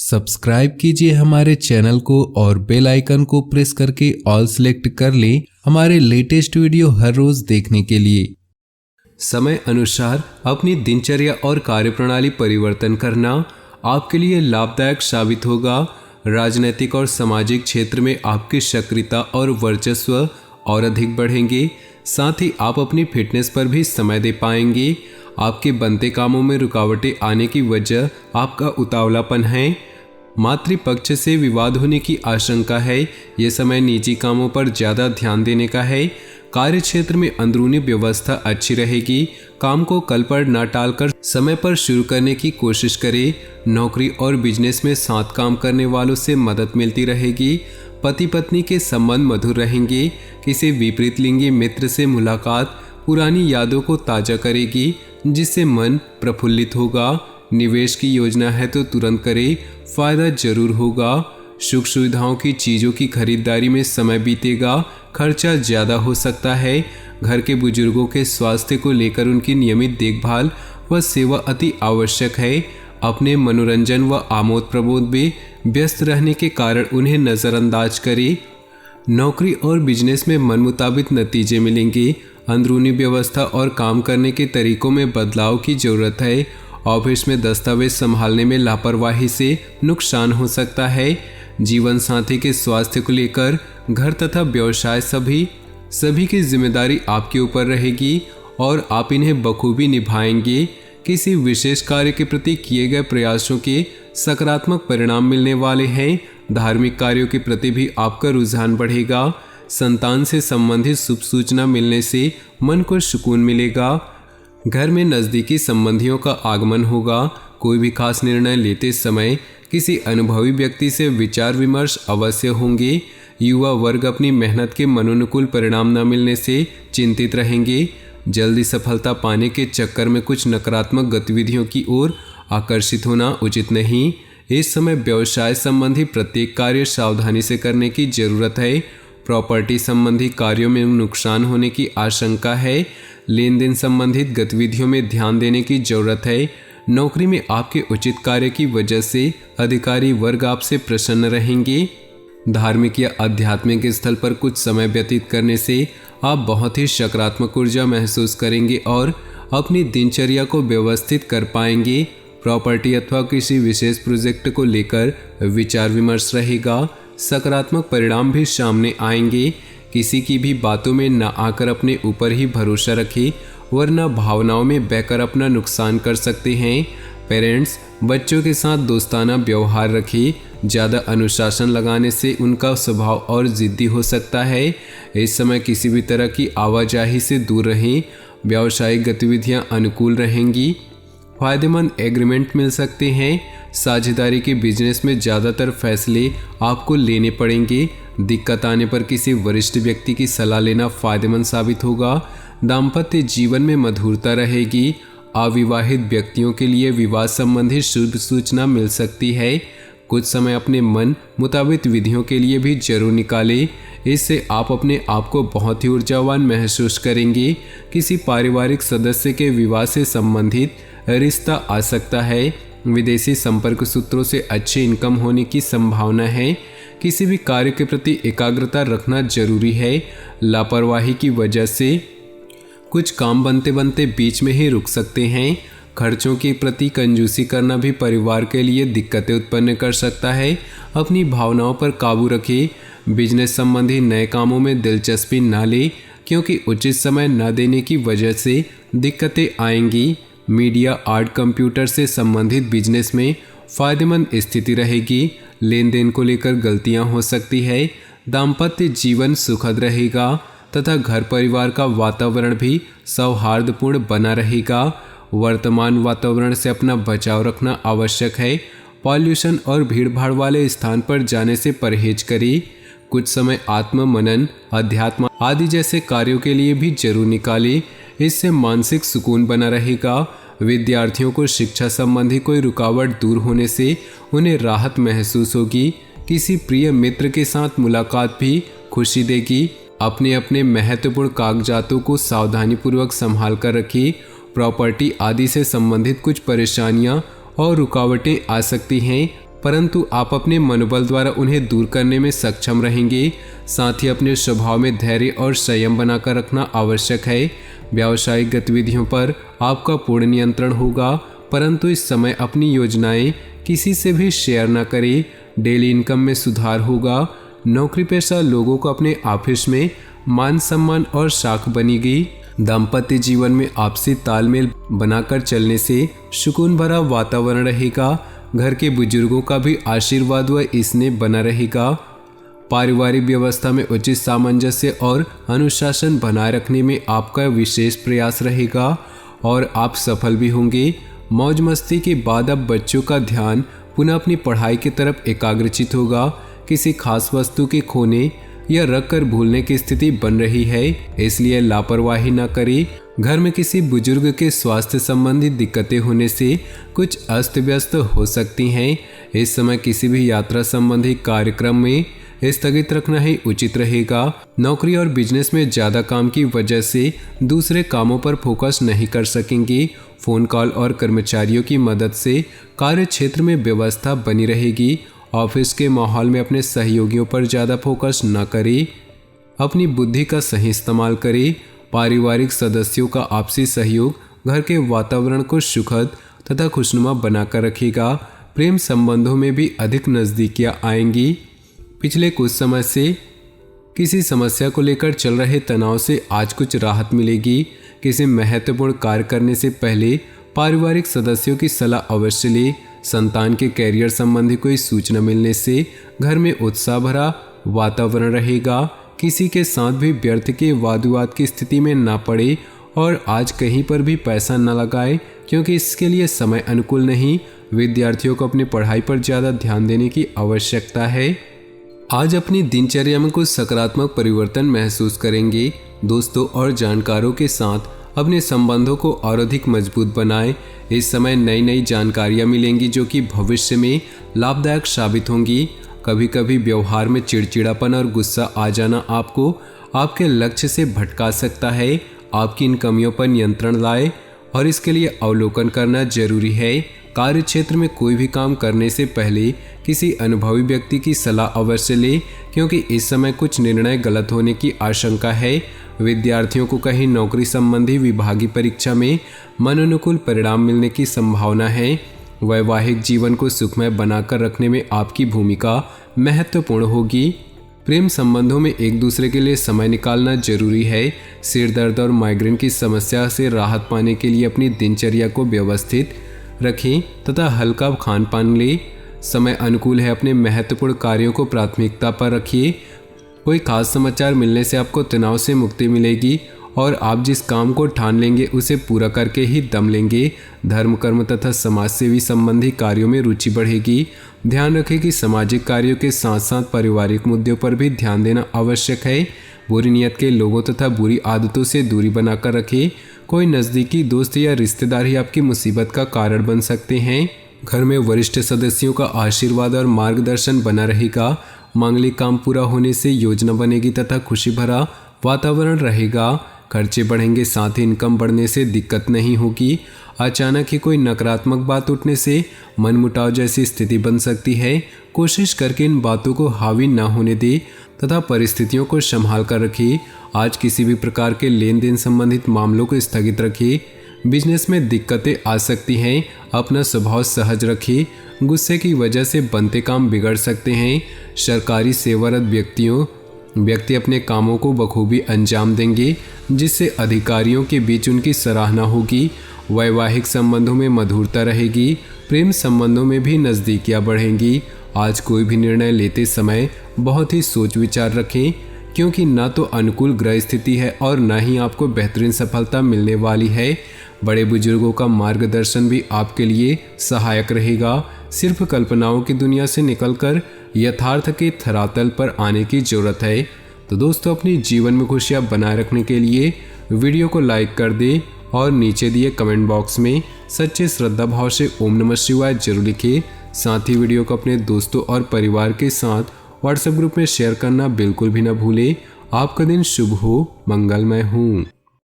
Subscribe कीजिए हमारे channel को और बेल आइकन को प्रेस करके ऑल सेलेक्ट कर लें हमारे लेटेस्ट वीडियो हर रोज देखने के लिए। समय अनुसार अपनी दिनचर्या और कार्यप्रणाली परिवर्तन करना आपके लिए लाभदायक साबित होगा। राजनीतिक और सामाजिक क्षेत्र में आपकी सक्रियता और वर्चस्व और अधिक बढ़ेंगे। साथ ही आप अपनी फिटनेस पर भी समय दे पाएंगे। आपके बनते कामों में रुकावटें आने की वजह आपका उतावलापन है। मातृपक्ष से विवाद होने की आशंका है। ये समय निजी कामों पर ज़्यादा ध्यान देने का है। कार्य क्षेत्र में अंदरूनी व्यवस्था अच्छी रहेगी। काम को कल पर न टालकर समय पर शुरू करने की कोशिश करें। नौकरी और बिजनेस में साथ काम करने वालों से मदद मिलती रहेगी। पति पत्नी के संबंध मधुर रहेंगे। किसी विपरीत लिंगी मित्र से मुलाकात पुरानी यादों को ताज़ा करेगी, जिससे मन प्रफुल्लित होगा। निवेश की योजना है तो तुरंत करें, फायदा जरूर होगा। सुख सुविधाओं की चीज़ों की खरीदारी में समय बीतेगा, खर्चा ज़्यादा हो सकता है। घर के बुजुर्गों के स्वास्थ्य को लेकर उनकी नियमित देखभाल व सेवा अति आवश्यक है। अपने मनोरंजन व आमोद प्रमोद में व्यस्त रहने के कारण उन्हें नज़रअंदाज करें। नौकरी और बिजनेस में मन मुताबिक नतीजे मिलेंगे। अंदरूनी व्यवस्था और काम करने के तरीकों में बदलाव की ज़रूरत है। ऑफिस में दस्तावेज संभालने में लापरवाही से नुकसान हो सकता है। जीवन साथी के स्वास्थ्य को लेकर घर तथा व्यवसाय सभी की जिम्मेदारी आपके ऊपर रहेगी और आप इन्हें बखूबी निभाएंगे। किसी विशेष कार्य के प्रति किए गए प्रयासों के सकारात्मक परिणाम मिलने वाले हैं। धार्मिक कार्यों के प्रति भी आपका रुझान बढ़ेगा। संतान से संबंधित शुभ सूचना मिलने से मन को सुकून मिलेगा। घर में नज़दीकी संबंधियों का आगमन होगा। कोई भी खास निर्णय लेते समय किसी अनुभवी व्यक्ति से विचार विमर्श अवश्य होंगे। युवा वर्ग अपनी मेहनत के मनोनुकूल परिणाम न मिलने से चिंतित रहेंगे। जल्दी सफलता पाने के चक्कर में कुछ नकारात्मक गतिविधियों की ओर आकर्षित होना उचित नहीं। इस समय व्यवसाय संबंधी प्रत्येक कार्य सावधानी से करने की जरूरत है। प्रॉपर्टी संबंधी कार्यों में नुकसान होने की आशंका है। लेन देन संबंधित गतिविधियों में ध्यान देने की जरूरत है। नौकरी में आपके उचित कार्य की वजह से अधिकारी वर्ग आपसे प्रसन्न रहेंगे। धार्मिक या आध्यात्मिक स्थल पर कुछ समय व्यतीत करने से आप बहुत ही सकारात्मक ऊर्जा महसूस करेंगे और अपनी दिनचर्या को व्यवस्थित कर पाएंगे। प्रॉपर्टी अथवा किसी विशेष प्रोजेक्ट को लेकर विचार विमर्श रहेगा। सकारात्मक परिणाम भी सामने आएंगे। किसी की भी बातों में न आकर अपने ऊपर ही भरोसा रखें, वरना भावनाओं में बहकर अपना नुकसान कर सकते हैं। पेरेंट्स बच्चों के साथ दोस्ताना व्यवहार रखें। ज़्यादा अनुशासन लगाने से उनका स्वभाव और जिद्दी हो सकता है। इस समय किसी भी तरह की आवाजाही से दूर रहें। व्यावसायिक गतिविधियां अनुकूल रहेंगी। फायदेमंद एग्रीमेंट मिल सकते हैं। साझेदारी के बिजनेस में ज़्यादातर फैसले आपको लेने पड़ेंगे। दिक्कत आने पर किसी वरिष्ठ व्यक्ति की सलाह लेना फायदेमंद साबित होगा। दाम्पत्य जीवन में मधुरता रहेगी। अविवाहित व्यक्तियों के लिए विवाह संबंधी शुभ सूचना मिल सकती है। कुछ समय अपने मन मुताबिक विधियों के लिए भी जरूर निकालें। इससे आप अपने आप को बहुत ही ऊर्जावान महसूस करेंगे। किसी पारिवारिक सदस्य के विवाह से संबंधित रिश्ता आ सकता है। विदेशी संपर्क सूत्रों से अच्छी इनकम होने की संभावना है। किसी भी कार्य के प्रति एकाग्रता रखना जरूरी है। लापरवाही की वजह से कुछ काम बनते बनते बीच में ही रुक सकते हैं। खर्चों के प्रति कंजूसी करना भी परिवार के लिए दिक्कतें उत्पन्न कर सकता है। अपनी भावनाओं पर काबू रखें। बिजनेस संबंधी नए कामों में दिलचस्पी न लें, क्योंकि उचित समय न देने की वजह से दिक्कतें आएंगी। मीडिया, आर्ट, कंप्यूटर से संबंधित बिजनेस में फायदेमंद स्थिति रहेगी। लेन देन को लेकर गलतियां हो सकती है। दाम्पत्य जीवन सुखद रहेगा तथा घर परिवार का वातावरण भी सौहार्दपूर्ण बना रहेगा। वर्तमान वातावरण से अपना बचाव रखना आवश्यक है। पॉल्यूशन और भीड़भाड़ वाले स्थान पर जाने से परहेज करें। कुछ समय आत्म मनन, अध्यात्म आदि जैसे कार्यों के लिए भी जरूर निकालें। इससे मानसिक सुकून बना रहेगा। विद्यार्थियों को शिक्षा संबंधी कोई रुकावट दूर होने से उन्हें राहत महसूस होगी। किसी प्रिय मित्र के साथ मुलाकात भी खुशी देगी। अपने अपने महत्वपूर्ण कागजातों को सावधानीपूर्वक संभाल कर रखिए। प्रॉपर्टी आदि से संबंधित कुछ परेशानियां और रुकावटें आ सकती हैं। परंतु आप अपने मनोबल द्वारा उन्हें दूर करने में सक्षम रहेंगे। साथ ही अपने स्वभाव में धैर्य और संयम बनाकर रखना आवश्यक है। व्यावसायिक गतिविधियों पर आपका पूर्ण नियंत्रण होगा, परंतु इस समय अपनी योजनाएं किसी से भी शेयर न करें। डेली इनकम में सुधार होगा। नौकरी पेशा लोगों को अपने ऑफिस में मान सम्मान और साख बनेगी। दाम्पत्य जीवन में आपसी तालमेल बनाकर चलने से सुकून भरा वातावरण रहेगा। घर के बुजुर्गों का भी आशीर्वाद व इसमें बना रहेगा। पारिवारिक व्यवस्था में उचित सामंजस्य और अनुशासन बनाए रखने में आपका विशेष प्रयास रहेगा और आप सफल भी होंगे। मौज मस्ती के बाद अब बच्चों का ध्यान पुनः अपनी पढ़ाई की तरफ एकाग्रचित होगा। किसी खास वस्तु के खोने या रख कर भूलने की स्थिति बन रही है, इसलिए लापरवाही न करें। घर में किसी बुजुर्ग के स्वास्थ्य संबंधी दिक्कतें होने से कुछ अस्त व्यस्त हो सकती हैं। इस समय किसी भी यात्रा संबंधी कार्यक्रम में स्थगित रखना ही उचित रहेगा। नौकरी और बिजनेस में ज़्यादा काम की वजह से दूसरे कामों पर फोकस नहीं कर सकेंगे। फोन कॉल और कर्मचारियों की मदद से कार्य क्षेत्र में व्यवस्था बनी रहेगी। ऑफिस के माहौल में अपने सहयोगियों पर ज़्यादा फोकस न करें। अपनी बुद्धि का सही इस्तेमाल करें। पारिवारिक सदस्यों का आपसी सहयोग घर के वातावरण को सुखद तथा खुशनुमा बनाकर रखेगा। प्रेम संबंधों में भी अधिक नज़दीकियाँ आएंगी। पिछले कुछ समय से किसी समस्या को लेकर चल रहे तनाव से आज कुछ राहत मिलेगी। किसी महत्वपूर्ण कार्य करने से पहले पारिवारिक सदस्यों की सलाह अवश्य लें। संतान के कैरियर संबंधी कोई सूचना मिलने से घर में उत्साह भरा वातावरण रहेगा। किसी के साथ भी व्यर्थ के वाद विवाद की स्थिति में ना पड़े और आज कहीं पर भी पैसा न लगाए, क्योंकि इसके लिए समय अनुकूल नहीं। विद्यार्थियों को अपनी पढ़ाई पर ज़्यादा ध्यान देने की आवश्यकता है। आज अपनी दिनचर्या में कुछ सकारात्मक परिवर्तन महसूस करेंगे। दोस्तों और जानकारों के साथ अपने संबंधों को और अधिक मजबूत बनाएं। इस समय नई नई जानकारियां मिलेंगी जो कि भविष्य में लाभदायक साबित होंगी। कभी कभी व्यवहार में चिड़चिड़ापन और गुस्सा आ जाना आपको आपके लक्ष्य से भटका सकता है। आपकी इन कमियों पर नियंत्रण लाएं और इसके लिए अवलोकन करना जरूरी है। कार्य क्षेत्र में कोई भी काम करने से पहले किसी अनुभवी व्यक्ति की सलाह अवश्य लें, क्योंकि इस समय कुछ निर्णय गलत होने की आशंका है। विद्यार्थियों को कहीं नौकरी संबंधी विभागीय परीक्षा में मनोनुकूल परिणाम मिलने की संभावना है। वैवाहिक जीवन को सुखमय बनाकर रखने में आपकी भूमिका महत्वपूर्ण होगी। प्रेम संबंधों में एक दूसरे के लिए समय निकालना जरूरी है। सिर दर्द और माइग्रेन की समस्या से राहत पाने के लिए अपनी दिनचर्या को व्यवस्थित रखें तथा हल्का खान पान लें। समय अनुकूल है, अपने महत्वपूर्ण कार्यों को प्राथमिकता पर रखिए। कोई खास समाचार मिलने से आपको तनाव से मुक्ति मिलेगी और आप जिस काम को ठान लेंगे उसे पूरा करके ही दम लेंगे। धर्म कर्म तथा समाज सेवी संबंधी कार्यों में रुचि बढ़ेगी। ध्यान रखें कि सामाजिक कार्यों के साथ साथ पारिवारिक मुद्दों पर भी ध्यान देना आवश्यक है। बुरी नीयत के लोगों तथा बुरी आदतों से दूरी बनाकर रखें। कोई नज़दीकी दोस्त या रिश्तेदार ही आपकी मुसीबत का कारण बन सकते हैं। घर में वरिष्ठ सदस्यों का आशीर्वाद और मार्गदर्शन बना रहेगा। मांगलिक काम पूरा होने से योजना बनेगी तथा खुशी भरा वातावरण रहेगा। खर्चे बढ़ेंगे, साथ ही इनकम बढ़ने से दिक्कत नहीं होगी। अचानक ही कोई नकारात्मक बात उठने से मनमुटाव जैसी स्थिति बन सकती है। कोशिश करके इन बातों को हावी न होने दे तथा परिस्थितियों को संभाल कर रखिए। आज किसी भी प्रकार के लेन देन संबंधित मामलों को स्थगित रखिए। बिजनेस में दिक्कतें आ सकती हैं, अपना स्वभाव सहज रखिए। गुस्से की वजह से बनते काम बिगड़ सकते हैं। सरकारी सेवारत व्यक्ति अपने कामों को बखूबी अंजाम देंगे, जिससे अधिकारियों के बीच उनकी सराहना होगी। वैवाहिक संबंधों में मधुरता रहेगी। प्रेम संबंधों में भी नज़दीकियाँ बढ़ेंगी। आज कोई भी निर्णय लेते समय बहुत ही सोच विचार रखें, क्योंकि ना तो अनुकूल ग्रह स्थिति है और ना ही आपको बेहतरीन सफलता मिलने वाली है। बड़े बुजुर्गों का मार्गदर्शन भी आपके लिए सहायक रहेगा। सिर्फ कल्पनाओं की दुनिया से निकलकर यथार्थ के धरातल पर आने की जरूरत है। तो दोस्तों, अपनी जीवन में खुशियाँ बनाए रखने के लिए वीडियो को लाइक कर दें और नीचे दिए कमेंट बॉक्स में सच्चे श्रद्धा भाव से ओम नमः शिवाय जरूर लिखें। साथ ही वीडियो को अपने दोस्तों और परिवार के साथ व्हाट्सएप ग्रुप में शेयर करना बिल्कुल भी न भूलें। आपका दिन शुभ हो, मंगलमय हो।